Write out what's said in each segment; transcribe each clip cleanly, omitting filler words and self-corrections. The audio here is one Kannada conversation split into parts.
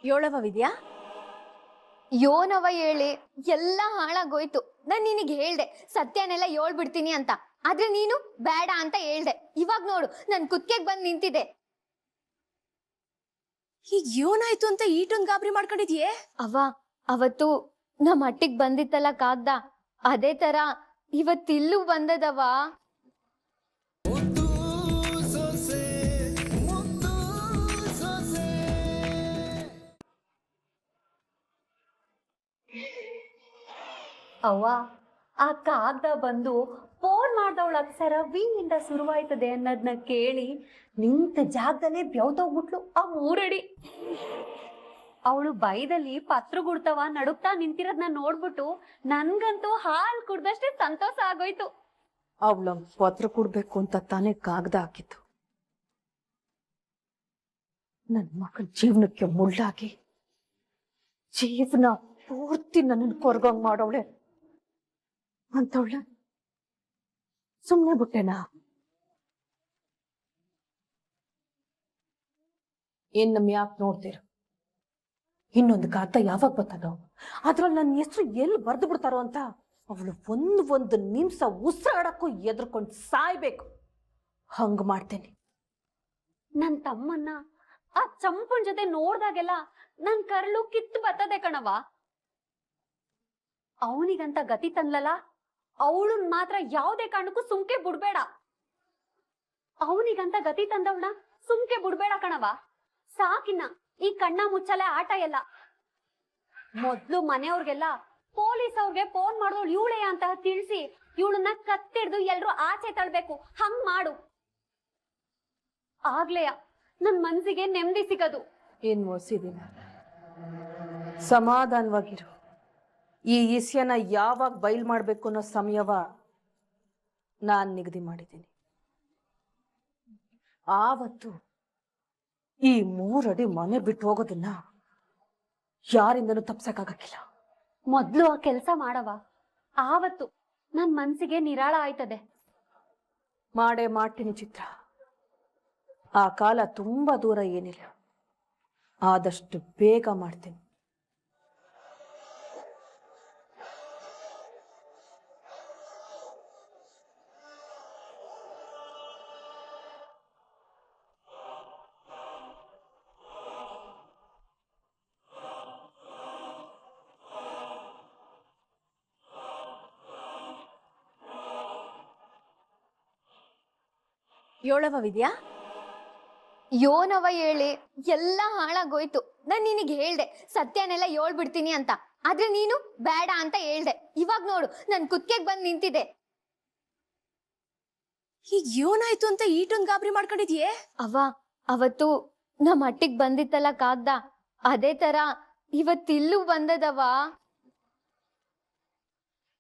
ಯೋಳವ ವಿದ್ಯಾ ಯೋನವ ಹೇಳಿ ಎಲ್ಲ ಹಾಳಾಗೋಯ್ತು. ನಾನ್ ನಿನಗೆ ಹೇಳ್ದೆ ಸತ್ಯನೆಲ್ಲ ಹೇಳ್ಬಿಡ್ತೀನಿ ಅಂತ, ಆದ್ರೆ ನೀನು ಬೇಡ ಅಂತ ಹೇಳ್ದೆ. ಇವಾಗ ನೋಡು ನನ್ ಕುತ್ತಿಗೆಗ್ ಬಂದ್ ನಿಂತಿದೆ. ಈಗ ಏನಾಯ್ತು ಅಂತ ಈಟೊಂದ್ ಗಾಬರಿ ಮಾಡ್ಕೊಂಡಿದ್ಯೆ? ಅವತ್ತು ನಮ್ ಹಟ್ಟಿಗ್ ಬಂದಿತ್ತಲ್ಲ ಕಾಗ್ದ, ಅದೇ ತರ ಇವತ್ತಿಲ್ಲೂ ಬಂದದವ. ಅವ್ವ, ಆ ಕಾಗ್ದ ಬಂದು ಫೋನ್ ಮಾಡ್ದವಳ ಅಕ್ಷರ ವಿ ಇಂದ ಶುರುವಾಯ್ತದೆ ಅನ್ನೋದನ್ನ ಕೇಳಿ ನಿಂತ ಜಾಗದಲ್ಲೇ ಬೆವ್ತೋಗ್ಬಿಟ್ಲು ಆ ಮೂರಡಿ. ಅವಳು ಬೈದಲ್ಲಿ ಪತ್ರ ಗುಡ್ತವ ನಡುಕ್ತಾ ನಿಂತಿರೋದ್ನ ನೋಡ್ಬಿಟ್ಟು ನನ್ಗಂತೂ ಹಾಲ್ ಕುಡ್ದಷ್ಟೇ ಸಂತೋಷ ಆಗೋಯ್ತು. ಅವಳ ಪತ್ರ ಕೊಡ್ಬೇಕು ಅಂತ ತಾನೇ ಕಾಗ್ದ ಹಾಕಿತ್ತು. ನನ್ ಮಕ್ಕಳ ಜೀವನಕ್ಕೆ ಮುಳ್ಳಾಗಿ ಜೀವನ ಪೂರ್ತಿ ನನ್ನನ್ನು ಕೊರ್ಗಂಗ್ ಮಾಡವಳೆ ಅಂತವಳೆ ಸುಮ್ನೆ ಬಿಟ್ಟೆನಾ? ಏನ್ ನಮ್ ಯಾಕೆ ನೋಡ್ತೀರ? ಇನ್ನೊಂದು ಕಾಗ್ದ ಯಾವಾಗ ಬರ್ತದೋ ಅದ್ರಲ್ಲಿ ನನ್ನ ಹೆಸರು ಎಲ್ಲಿ ಬರ್ದು ಬಿಡ್ತಾರೋ ಅಂತ ಅವಳು ಒಂದು ನಿಮಿಷ ಉಸಿರಾಡಕ್ಕೂ ಎದ್ರಕೊಂಡು ಸಾಯ್ಬೇಕು. ಹಂಗ ಮಾಡ್ತೇನೆ. ನನ್ ತಮ್ಮನ್ನ ಆ ಚಂಪನ್ ಜೊತೆ ನೋಡ್ದಾಗೆಲ್ಲ ನನ್ ಕರ್ಳು ಕಿತ್ತು ಬರ್ತದೆ ಕಣವ. ಅವನಿಗಂತ ಗತಿ ತಂದ್ಲಲ್ಲ, ಅವಳನ್ ಮಾತ್ರ ಯಾವುದೇ ಕಾರಣಕ್ಕೂ ಸುಮ್ಕೆ ಬಿಡ್ಬೇಡ. ಅವನಿಗಂತ ಗತಿ ತಂದವಳ ಸುಮ್ಕೆ ಬಿಡ್ಬೇಡ ಕಣವ. ಸಾಕಿನ್ನ ಈ ಕಣ್ಣ ಮುಚ್ಚಲೆ ಆಟ ಎಲ್ಲ. ಮೊದ್ಲು ಮನೆಯವ್ರಿಗೆಲ್ಲ ಪೊಲೀಸ್ ಅವ್ರಿಗೆ ಫೋನ್ ಮಾಡೋಳು ಇವಳೇ ಅಂತ ತಿಳಿಸಿ ಇವಳನ್ನ ಕತ್ತಿಡ್ದು ಎಲ್ರು ಆಚೆ ತಳ್ಬೇಕು. ಹಂಗ್ ಮಾಡು, ಆಗ್ಲೇಯ ನನ್ ಮನ್ಸಿಗೆ ನೆಮ್ಮದಿ ಸಿಗದು. ಏನ್ ಮೋಸಿದಿನ? ಸಮಾಧಾನವಾಗಿರು. ಈ ಇಸ್ಯನ ಯಾವಾಗ ಬಯಲ್ ಮಾಡ್ಬೇಕು ಅನ್ನೋ ಸಮಯವ ನಾನ್ ನಿಗದಿ ಮಾಡಿದ್ದೀನಿ. ಆವತ್ತು ಈ 3 ಅಡಿ ಮನೆ ಬಿಟ್ಟು ಹೋಗೋದನ್ನ ಯಾರಿಂದನೂ ತಪ್ಸಕ್ಕಾಗಕ್ಕಿಲ್ಲ. ಮೊದ್ಲು ಆ ಕೆಲ್ಸ ಮಾಡವ, ಆವತ್ತು ನನ್ ಮನ್ಸಿಗೆ ನಿರಾಳ ಆಯ್ತದೆ. ಮಾಡೇ ಮಾಡ್ತೀನಿ ಚಿತ್ರ. ಆ ಕಾಲ ತುಂಬಾ ದೂರ ಏನಿಲ್ಲ, ಆದಷ್ಟು ಬೇಗ ಮಾಡ್ತೀನಿ. ಯೋಳವ ವಿದ್ಯಾ ಯೋನವ ಹೇಳಿ ಎಲ್ಲ ಹಾಳಾಗೋಯ್ತು. ನಾನ್ ನಿನಗೆ ಹೇಳ್ದೆ ಸತ್ಯನೆಲ್ಲ ಹೇಳ್ಬಿಡ್ತೀನಿ ಅಂತ, ಆದ್ರೆ ನೀನು ಬೇಡ ಅಂತ ಹೇಳ್ದೆ. ಇವಾಗ ನೋಡು ನನ್ ಕುತ್ತಿಗೆಗ್ ಬಂದ್ ನಿಂತಿದೆ. ಈಗ ಏನಾಯ್ತು ಅಂತ ಈಟೊಂದ್ ಗಾಬರಿ ಮಾಡ್ಕೊಂಡಿದ್ಯೆ? ಅವತ್ತು ನಮ್ ಹಟ್ಟಿಗ್ ಬಂದಿತ್ತಲ್ಲ ಕಾಗ್ದ, ಅದೇ ತರ ಇವತ್ತಿಲ್ಲೂ ಬಂದದವ.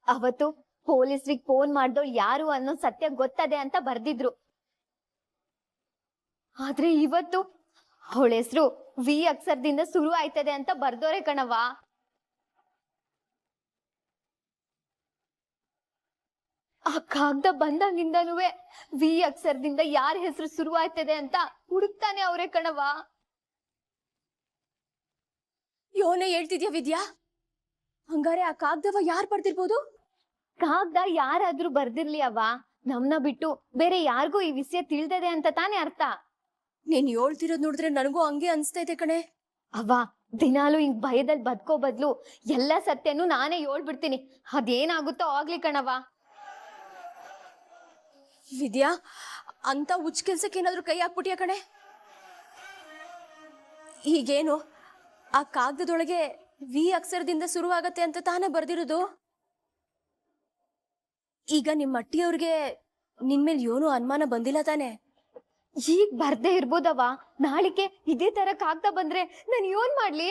ಅವತ್ತು ಪೊಲೀಸ್ರಿಗೆ ಫೋನ್ ಮಾಡ್ದೋ ಯಾರು ಅನ್ನೋ ಸತ್ಯ ಗೊತ್ತದೆ ಅಂತ ಬರ್ದಿದ್ರು. ಆದ್ರೆ ಇವತ್ತು ಅವಳ ಹೆಸರು ವಿ ಅಕ್ಷರದಿಂದ ಶುರು ಆಯ್ತದೆ ಅಂತ ಬರ್ದೋರೆ ಕಣವ. ಆ ಕಾಗ್ದ ಬಂದಾಗಿಂದನೂ ವಿ ಅಕ್ಷರದಿಂದ ಯಾರ ಹೆಸರು ಶುರು ಆಯ್ತದೆ ಅಂತ ಹುಡುಕ್ತಾನೆ ಅವ್ರೆ ಕಣವ. ಯೋನೇ ಹೇಳ್ತಿದ್ಯಾ ವಿದ್ಯಾ? ಹಂಗಾರೆ ಆ ಕಾಗ್ದವ ಯಾರು ಬರ್ದಿರ್ಬೋದು? ಕಾಗ್ದ ಯಾರಾದ್ರೂ ಬರ್ದಿರ್ಲಿ ಅವ್ವ, ನಮ್ನ ಬಿಟ್ಟು ಬೇರೆ ಯಾರಿಗೂ ಈ ವಿಷಯ ತಿಳಿದದೆ ಅಂತ ತಾನೇ ಅರ್ಥ. ನೀನ್ ಹೇಳ್ತಿರೋದ್ ನೋಡಿದ್ರೆ ನನಗೂ ಹಂಗೆ ಅನ್ಸ್ತಾ ಇದೆ ಕಣೆ. ಅವ್ವ, ದಿನಾಲು ಹಿಂಗ್ ಭಯದಲ್ಲಿ ಬದುಕೋ ಬದ್ಲು ಎಲ್ಲ ಸತ್ಯನೂ ನಾನೇ ಹೇಳ್ಬಿಡ್ತೀನಿ. ಅದೇನಾಗುತ್ತೋ ಆಗ್ಲಿ ಕಣವ. ವಿದ್ಯಾ, ಅಂತ ಹುಚ್ಚ ಕೆಲ್ಸಕ್ಕೆ ಏನಾದ್ರು ಕೈ ಹಾಕ್ಬಿಟ್ಯಾ ಕಣೆ? ಈಗೇನು ಆ ಕಾಗದದೊಳಗೆ ವಿ ಅಕ್ಷರದಿಂದ ಶುರುವಾಗತ್ತೆ ಅಂತ ತಾನೇ ಬರ್ದಿರೋದು? ಈಗ ನಿಮ್ಮ ಅಟ್ಟಿಯವ್ರಿಗೆ ನಿನ್ಮೇಲೆ ಏನೂ ಅನುಮಾನ ಬಂದಿಲ್ಲ ತಾನೆ? ಈಗ ಬರ್ದೇ ಇರ್ಬೋದವ, ನಾಳಿಕೆ ಇದೇ ತರ ಕಾಗ್ದ ಬಂದ್ರೆ ನಾನು ಏನ್ ಮಾಡ್ಲಿ?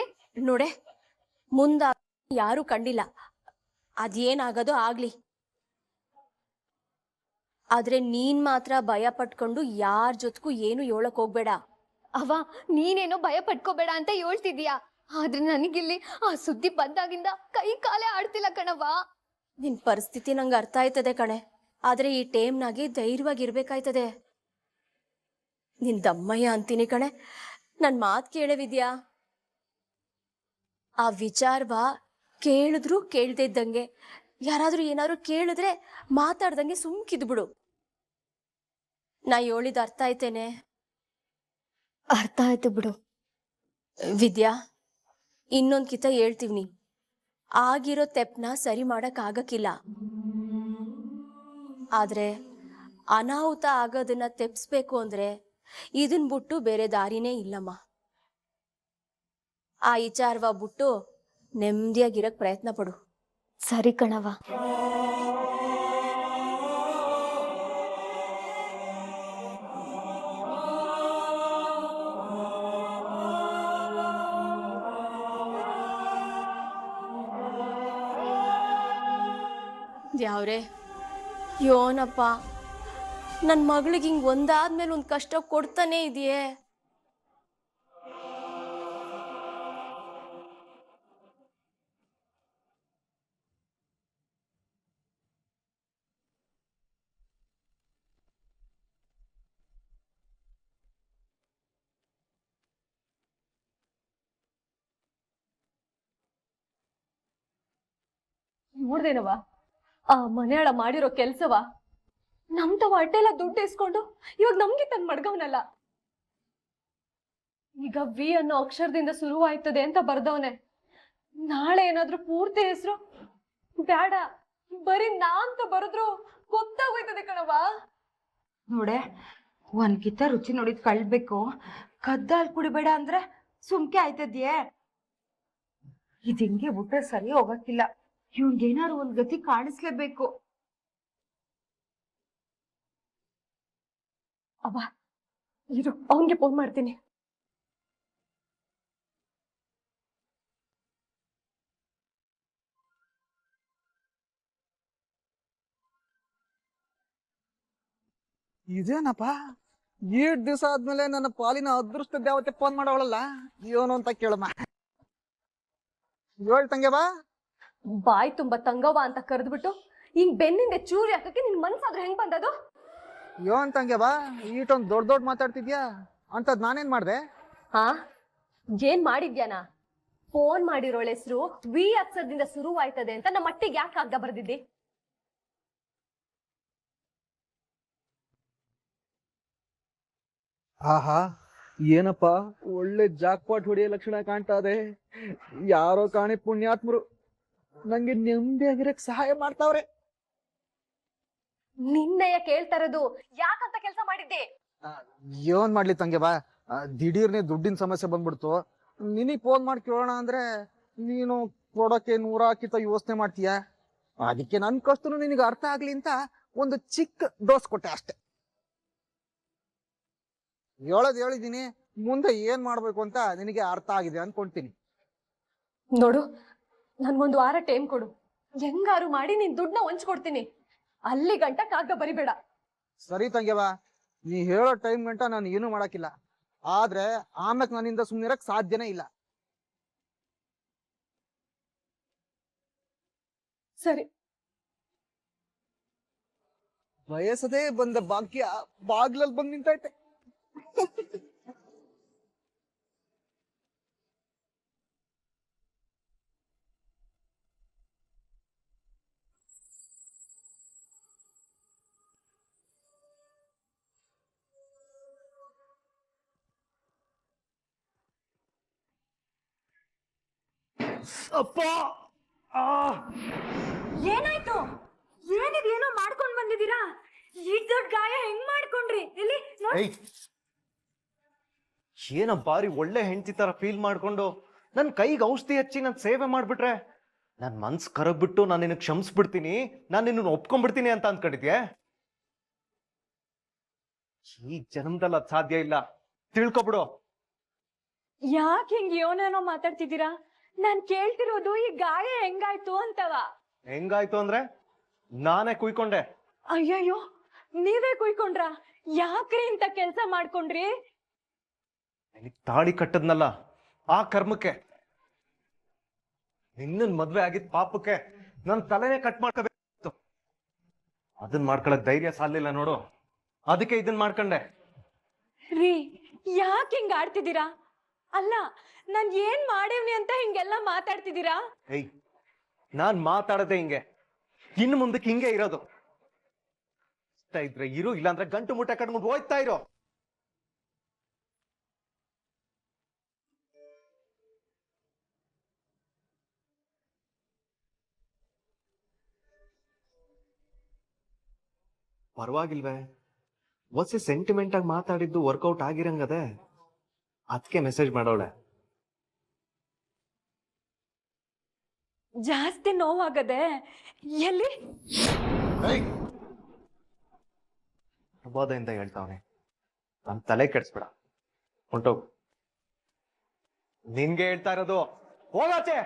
ನೋಡೆ, ಮುಂದ ಯಾರು ಕಂಡಿಲ್ಲ, ಅದೇನಾಗದೋ ಆಗ್ಲಿ. ಆದ್ರೆ ನೀನ್ ಮಾತ್ರ ಭಯ ಪಟ್ಕೊಂಡು ಯಾರ ಜೊತೆಗೂ ಏನು ಹೇಳಕ್ ಹೋಗ್ಬೇಡ. ಅವ್ವ, ನೀನೇನೋ ಭಯ ಪಟ್ಕೋಬೇಡ ಅಂತ ಹೇಳ್ತಿದೀಯಾ, ಆದ್ರೆ ನನಗಿಲ್ಲಿ ಆ ಸುದ್ದಿ ಬಂದಾಗಿಂದ ಕೈ ಕಾಲೇ ಆಡ್ತಿಲ್ಲ ಕಣವ್ವ. ನಿನ್ ಪರಿಸ್ಥಿತಿ ನಂಗೆ ಅರ್ಥ ಆಯ್ತದೆ ಕಣೆ, ಆದ್ರೆ ಈ ಟೈಮ್ನಾಗೆ ಧೈರ್ಯವಾಗಿರ್ಬೇಕಾಯ್ತದೆ. ನಿನ್ ದಮ್ಮಯ್ಯ ಅಂತೀನಿ ಕಣೆ, ನನ್ ಮಾತ್ ಕೇಳೇ ವಿದ್ಯಾ. ಆ ವಿಚಾರವ ಕೇಳಿದ್ರು ಕೇಳ್ದೆ ಇದ್ದಂಗೆ, ಯಾರಾದ್ರೂ ಏನಾದ್ರು ಕೇಳಿದ್ರೆ ಮಾತಾಡ್ದಂಗೆ ಸುಮ್ಕಿದ್ಬಿಡು. ನಾ ಹೇಳಿದ ಅರ್ಥ ಆಯ್ತೇನೆ? ಅರ್ಥ ಆಯ್ತು ಬಿಡು. ವಿದ್ಯಾ, ಇನ್ನೊಂದ್ ಕಿತ ಹೇಳ್ತೀವ್ನಿ, ಆಗಿರೋ ತೆಪ್ನ ಸರಿ ಮಾಡಕ್ ಆಗಕ್ಕಿಲ್ಲ. ಆದ್ರೆ ಅನಾಹುತ ಆಗೋದನ್ನ ತೆಪ್ಸ್ಬೇಕು ಅಂದ್ರೆ ಇದನ್ ಬಿಟ್ಟು ಬೇರೆ ದಾರಿನೇ ಇಲ್ಲಮ್ಮ. ಆ ವಿಚಾರವ ಬಿಟ್ಟು ನೆಮ್ಮದಿಯಾಗಿರಕ್ ಪ್ರಯತ್ನ ಪಡು. ಸರಿ ಕಣವ. ಯಾವ್ರೆ ಯೋನಪ್ಪ, ನನ್ನ ಮಗಳಿಗೆ ಹಿಂಗ್ ಒಂದಾದ್ಮೇಲೆ ಒಂದ್ ಕಷ್ಟ ಕೊಡ್ತಾನೆ ಇದೆಯೇ. ನೋಡ್ದೇನವ ಆ ಮನೆಯಾಳ ಮಾಡಿರೋ ಕೆಲ್ಸವ. ನಮ್ತವ ಅಟ್ಟೆಲ್ಲ ದುಡ್ಡು ಇಸ್ಕೊಂಡು ಇವಾಗ ನಮ್ಗೆ ತನ್ ಮಡ್ಗವನಲ್ಲ. ಈಗ ವಿ ಅನ್ನೋ ಅಕ್ಷರದಿಂದ ಶುರುವಾಯ್ತದೆ ಅಂತ ಬರ್ದವನೆ. ನಾಳೆ ಏನಾದ್ರೂ ಪೂರ್ತಿ ಹೆಸರು ಬೇಡ, ಬರೀ ನಾ ಅಂತ ಬರದ್ರು ಗೊತ್ತಾಗೋಯ್ತದೆ ಕಣವ. ನೋಡೆ, ಒಂದ್ಕಿತ ರುಚಿ ನೋಡಿದ್ ಕಳ್ಬೇಕು, ಕದ್ದಾಲ್ ಕುಡಿಬೇಡ ಅಂದ್ರೆ ಸುಮ್ಕೆ ಆಯ್ತದ್ಯೆ. ಇದ್ ಹಿಂಗೆ ಬಿಟ್ರೆ ಸರಿ ಹೋಗಕ್ಕಿಲ್ಲ. ಇವ್ನ್ಗೇನಾರು ಒಂದ್ ಗತಿ ಕಾಣಿಸ್ಲೇಬೇಕು. ಅವ್ವ ಇರು, ಅವನ್ಗೆ ಫೋನ್ ಮಾಡ್ತೀನಿ. ಇದೇನಪ್ಪ, 7 ದಿವಸ ಆದ್ಮೇಲೆ ನನ್ನ ಪಾಲಿನ ಅದೃಷ್ಟ ದೇವತೆ ಫೋನ್ ಮಾಡವಳಲ್ಲ, ಏನು ಅಂತ ಕೇಳಮ್ಮ. ಹೇಳ್ ತಂಗೆ ಬಾ. ಬಾಯ್ ತುಂಬಾ ತಂಗವ್ವ ಅಂತ ಕರೆದ್ಬಿಟ್ಟು ಹಿಂಗ್ ಬೆನ್ನಿಂದ ಚೂರಿ ಹಾಕಕ್ಕೆ ನಿನ್ ಮನ್ಸಾದ್ರೆ ಹೆಂಗ್ ಬಂದದು? ಯೋನ್ ತಂಗೆ ಬಾ, ಈಟೊಂದ್ ದೊಡ್ಡ ಮಾತಾಡ್ತಿದ್ಯಾ ಅಂತದ್ ನಾನೇನ್ ಮಾಡ್ದೆ? ಹಾ, ಏನ್ ಮಾಡಿದ್ಯಾನ? ಫೋನ್ ಮಾಡಿರೋಳ ಹೆಸರು ವಿ ಅಕ್ಷರದಿಂದ ಶುರುವಾಯ್ತದೆ ಅಂತ ನಮ್ಮ ಮಟ್ಟಿಗೆ ಯಾಕೆ ಕಾಗ್ದ ಬರ್ದಿದ್ದಿ? ಆಹಾ, ಏನಪ್ಪ ಒಳ್ಳೆ ಜಾಕ್ಪಾಟ್ ಹೊಡೆಯೋ ಲಕ್ಷಣ ಕಾಣ್ತಾ ಇದೆ. ಯಾರೋ ಕಾಣಿ ಪುಣ್ಯಾತ್ಮರು ನಂಗೆ ನೆಮ್ಮದಿಯಾಗಿರಕ್ ಸಹಾಯ ಮಾಡ್ತಾವ್ರೆ. ನಿನ್ನೆಯ ಕೇಳ್ತಾ ಇರೋದು ಯಾಕಂತ ಕೆಲಸ ಮಾಡಿದ್ದೆ? ಏನ್ ಮಾಡ್ಲಿ ತಂಗೆ ಬಾ, ದಿಢೀರ್ನೆ ದುಡ್ಡಿನ ಸಮಸ್ಯೆ ಬಂದ್ಬಿಡ್ತು. ನಿನಗ್ ಫೋನ್ ಮಾಡಿ ಕೇಳೋಣ ಅಂದ್ರೆ ನೀನು ಕೊಡೋಕೆ 100 ಯೋಚನೆ ಮಾಡ್ತೀಯ. ಅದಕ್ಕೆ ನನ್ ಕಷ್ಟನು ನಿನಗೆ ಅರ್ಥ ಆಗ್ಲಿ ಅಂತ ಒಂದು ಚಿಕ್ಕ ಡೋಸ್ ಕೊಟ್ಟೆ ಅಷ್ಟೆ. ಹೇಳಿದೀನಿ, ಮುಂದೆ ಏನ್ ಮಾಡ್ಬೇಕು ಅಂತ ನಿನಗೆ ಅರ್ಥ ಆಗಿದೆ ಅನ್ಕೊಂತೀನಿ. ನೋಡು, ನನ್ಗೊಂದು ವಾರ ಟೈಮ್ ಕೊಡು, ಹೆಂಗಾರು ಮಾಡಿ ನೀನ್ ದುಡ್ಡನ್ನ ಹೊಂಚ್ಕೊಡ್ತೀನಿ. ಅಲ್ಲಿ ಗಂಟ ಕಾಗ್ದ ಬರಿಬೇಡ. ಸರಿ ತಂಗೆವಾ, ನೀ ಹೇಳೋ ಟೈಮ್ ಗಂಟ ನಾನು ಏನು ಮಾಡಕ್ಕಿಲ್ಲ. ಆದ್ರೆ ಆಮ್ಯಾಕ್ ನನ್ನಿಂದ ಸುಮ್ನಿರಕ್ ಸಾಧ್ಯನೇ ಇಲ್ಲ. ಸರಿ. ಬಯಸದೇ ಬಂದ ಭಾಗ್ಯ ಬಾಗ್ಲಲ್ಲಿ ಬಂದ್ ನಿಂತೈತೆ. ಅಪ್ಪ, ಏನಾಯ್ತು? ಏನಿದೇನೋ ಮಾಡ್ಕೊಂಡ್ ಬಂದಿದ್ದೀರಾ? ಈ ದೊಡ್ಡ ಗಾಯ ಹೆಂಗ್ ಮಾಡ್ಕೊಂಡ್ರಿ? ಎಲ್ಲಿ ಏನ ಬಾರಿ ಒಳ್ಳೆ ಹೆಂಡತಿ ತರ ಫೀಲ್ ಮಾಡ್ಕೊಂಡು ನನ್ ಕೈಗೆ ಔಷಧಿ ಹಚ್ಚಿ ನನ್ ಸೇವೆ ಮಾಡ್ಬಿಟ್ರೆ ನನ್ ಮನ್ಸ್ ಕರಗ್ಬಿಟ್ಟು ನಾನು ನಿನಗೆ ಕ್ಷಮಿಸ್ಬಿಡ್ತೀನಿ, ನಾನು ನಿನ್ನ ಒಪ್ಕೊಂಡ್ಬಿಡ್ತೀನಿ ಅಂತ ಅನ್ಕೊಂಡಿದ್ಯೆ? ಈ ಜನ್ಮದಲ್ಲಿ ಅದ್ ಸಾಧ್ಯ ಇಲ್ಲ, ತಿಳ್ಕೊಬಿಡು. ಯಾಕೆ ಹಿಂಗ್ ಯೋನೇನೋ ಮಾತಾಡ್ತಿದ್ದೀರಾ? ನಾನ್ ಕೇಳ್ತಿರೋದು ಈ ಗಾಯ ಹೆಂಗಾಯ್ತು ಅಂತವ. ಹೆಂಗಾಯ್ತು ಅಂದ್ರೆ ನಾನೇ ಕುಯ್ಕೊಂಡೆ. ಅಯ್ಯಯ್ಯೋ, ನೀವೇ ಕುಯ್ಕೊಂಡ್ರ? ಯಾಕ್ರಿ ಇಂತ ಕೆಲ್ಸ ಮಾಡ್ಕೊಂಡ್ರಿ? ನಿನಗ್ ತಾಳಿ ಕಟ್ಟದ್ನಲ್ಲ ಆ ಕರ್ಮಕ್ಕೆ, ನಿನ್ನನ್ ಮದ್ವೆ ಆಗಿದ್ ಪಾಪಕ್ಕೆ ನನ್ ತಲೆನೇ ಕಟ್ ಮಾಡ್ಕೋಬೇಕು. ಅದನ್ ಮಾಡ್ಕೊಳಕ್ ಧೈರ್ಯ ಸಾಲಿಲ್ಲ ನೋಡು, ಅದಕ್ಕೆ ಇದನ್ ಮಾಡ್ಕೊಂಡೆ. ರೀ, ಯಾಕೆ ಹಿಂಗ ಆಡ್ತಿದ್ದೀರಾ? ಅಲ್ಲ, ನಾನ್ ಏನ್ ಮಾಡೇವ್ನಿ ಅಂತ ಹಿಂಗೆಲ್ಲ ಹಿಂಗೆಲ್ಲ ಮಾತಾಡ್ತಿದ್ದೀರಾ? ಏಯ್, ನಾನ್ ಮಾತಾಡದೆ ಹಿಂಗೆ, ಇನ್ನು ಮುಂದಕ್ಕೆ ಹಿಂಗೆ ಇರೋದು. ಇಷ್ಟ ಇದ್ರೆ ಇರು, ಇಲ್ಲಾಂದ್ರೆ ಗಂಟು ಮುಟ್ಟೆ ಕಟ್ಕೊಂಡು ಹೋಯ್ತಾ ಇರೋ. ಪರವಾಗಿಲ್ವೇ, ಒಸಿ ಸೆಂಟಿಮೆಂಟ್ ಆಗಿ ಮಾತಾಡಿದ್ದು ವರ್ಕೌಟ್ ಆಗಿರಂಗದೆ, ಅದಕ್ಕೆ ಮೆಸೇಜ್ ಮಾಡೋಳೆ. ಜಾಸ್ತಿ ನೋವಾಗದೆ ಎಲ್ಲಿ? ಪ್ರಬೋಧದಿಂದ ಹೇಳ್ತಾವನೆ, ನನ್ ತಲೆ ಕೆಡ್ಸ್ಬೇಡ, ಹೊಂಟೋಗು. ನಿನ್ಗೆ ಹೇಳ್ತಾ ಇರೋದು, ಹೋಗಾಚೆ.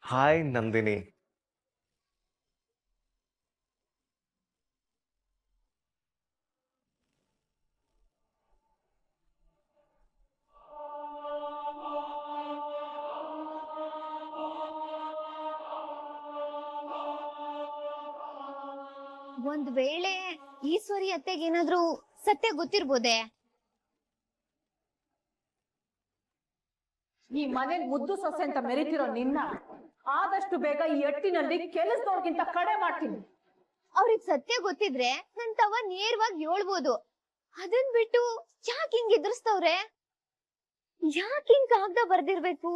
ಹಾಯ್ ನಂದಿನಿ. ಒಂದ್ ವೇಳೆ ಈಶ್ವರಿ ಅತ್ತೆಗೇನಾದ್ರೂ ಸತ್ಯ ಗೊತ್ತಿರ್ಬೋದೆ? ಈ ಮನೇಲಿ ಮುದ್ದು ಸೊಸೆ ಅಂತ ಮೆರಿತಿರೋ ನಿನ್ನ ಆದಷ್ಟು ಬೇಗ ಈ ಎಟ್ಟಿನಲ್ಲಿ ಕೆಲಸದವ್ರಿಗಿಂತ ಕಡೆ ಮಾಡ್ತೀನಿ. ಅವ್ರಿಗೆ ಸತ್ಯ ಗೊತ್ತಿದ್ರೆ ನನ್ ತವ ನೇರವಾಗಿ ಹೇಳ್ಬೋದು. ಅದನ್ ಬಿಟ್ಟು ಯಾಕೆ ಹಿಂಗ್ ಎದುರಿಸ್ತವ್ರೆ? ಯಾಕೆ ಹಿಂಗ್ ಕಾಗ್ದ ಬರ್ದಿರ್ಬೇಕು?